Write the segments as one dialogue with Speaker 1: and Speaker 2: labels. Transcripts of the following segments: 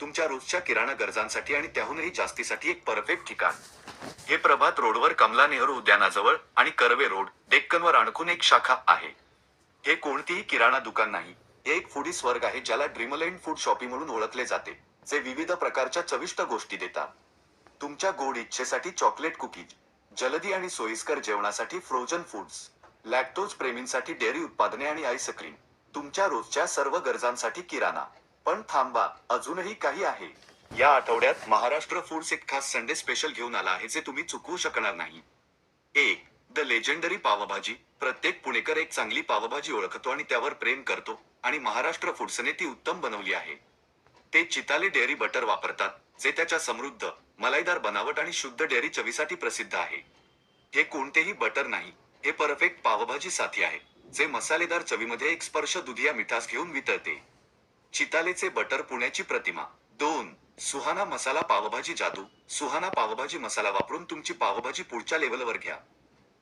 Speaker 1: तुमच्या रोजच्या किराणा गरजांसाठी आणि त्याहूनही जास्तीसाठी एक परफेक्ट ठिकाण. हे प्रभात रोडवर कमला नेहरू उद्यानाजवळ आणि कर्वे रोड, डेक्कनवर आणखून एक शाखा आहे. हे कोणतीही किराणा दुकान नाही. हे एक फूडी स्वर्ग आहे ज्याला ड्रीमलँड फूड शॉपी म्हणून ओळखले जाते, जे विविध प्रकारच्या चविष्ट गोष्टी देतात. तुमच्या गोड इच्छेसाठी चॉकलेट कुकीज, जलदी आणि सोयीस्कर जेवणासाठी फ्रोझन फूड्स, लॅक्टोज प्रेमींसाठी डेअरी उत्पादने आणि आईस्क्रीम, तुमच्या रोजच्या सर्व गरजांसाठी किराणा. पण थांबा, अजूनही काही आहे. या आठवड्यात महाराष्ट्र फूड्स एक खास संडे स्पेशल घेऊन आला आहे जे तुम्ही चुकवू शकणार नाही. एक, द लेजेंडरी पावभाजी. प्रत्येक पुणेकर एक चांगली पावभाजी ओळखतो आणि त्यावर प्रेम करतो, आणि महाराष्ट्र फूड्सने ती उत्तम बनवली आहे. ते चिताले डेअरी बटर वापरतात, जे त्याच्या समृद्ध, मलाईदार बनावट आणि शुद्ध डेअरी चवीसाठी प्रसिद्ध आहे. हे कोणतेही बटर नाही, हे परफेक्ट पावभाजी साथी आहे, जे मसालेदार चवीमध्ये एक स्पर्श दुधिया मिठास घेऊन वितळते. चितालेचे बटर पुण्याची प्रतिमा. 2. सुहाना मसाला पावभाजी जादू. सुहाना पावभाजी मसाला वापरून तुमची पावभाजी पुढच्या लेवलवर घ्या.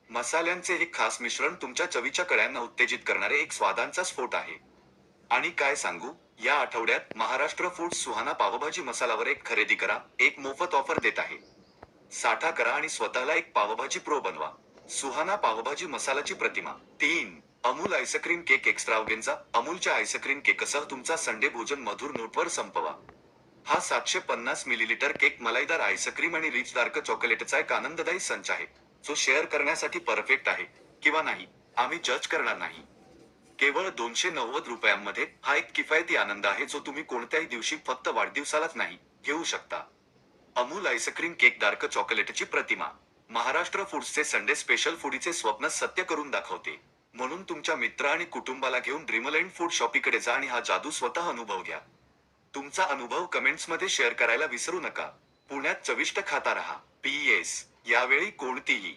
Speaker 1: मसाल्यांचे हे खास मिश्रण तुमच्या चवीच्या कळ्यांना उत्तेजित करणारे एक स्वादांचा स्फोट आहे. आणि काय सांगू, या आठवड्यात महाराष्ट्र फूड्स सुहाना पावभाजी मसालावर एक खरेदी करा, एक मोफत ऑफर देत आहे. साठा करा आणि स्वतःला एक पावभाजी प्रो बनवा. सुहाना पावभाजी मसालाची प्रतिमा. 3. Amul ice cream cake extravaganza. अमूलच्या आईस्क्रीम केकसह तुमचा संडे भोजन मधुर नोटवर संपवा. हा 750 मिलीलिटर केक मलाईदार आईस्क्रीम आणि रिच डार्क चॉकलेटचा एक आनंददायी संच आहे, जो शेअर करण्यासाठी परफेक्ट आहे किंवा नाही, आम्ही जज करणार नाही. केवळ 290 रुपयांमध्ये हा एक किफायती आनंद आहे जो तुम्ही कोणत्याही दिवशी, फक्त वाढदिवसालाच नाही, घेऊ शकता. अमूल आईस्क्रीम केक डार्क चॉकलेटची प्रतिमा. महाराष्ट्र फूड्सचे संडे स्पेशल फूडीचे स्वप्न सत्य करून दाखवते. म्हणून तुमच्या मित्र आणि कुटुंबाला घेऊन ड्रीमलँड फूड शॉपीकडे जा आणि हा जादू स्वतः अनुभव घ्या. तुमचा अनुभव कमेंट्समध्ये शेअर करायला विसरू नका. पुण्यात चविष्ट खाता रहा. PS. यावेळी कोणतीही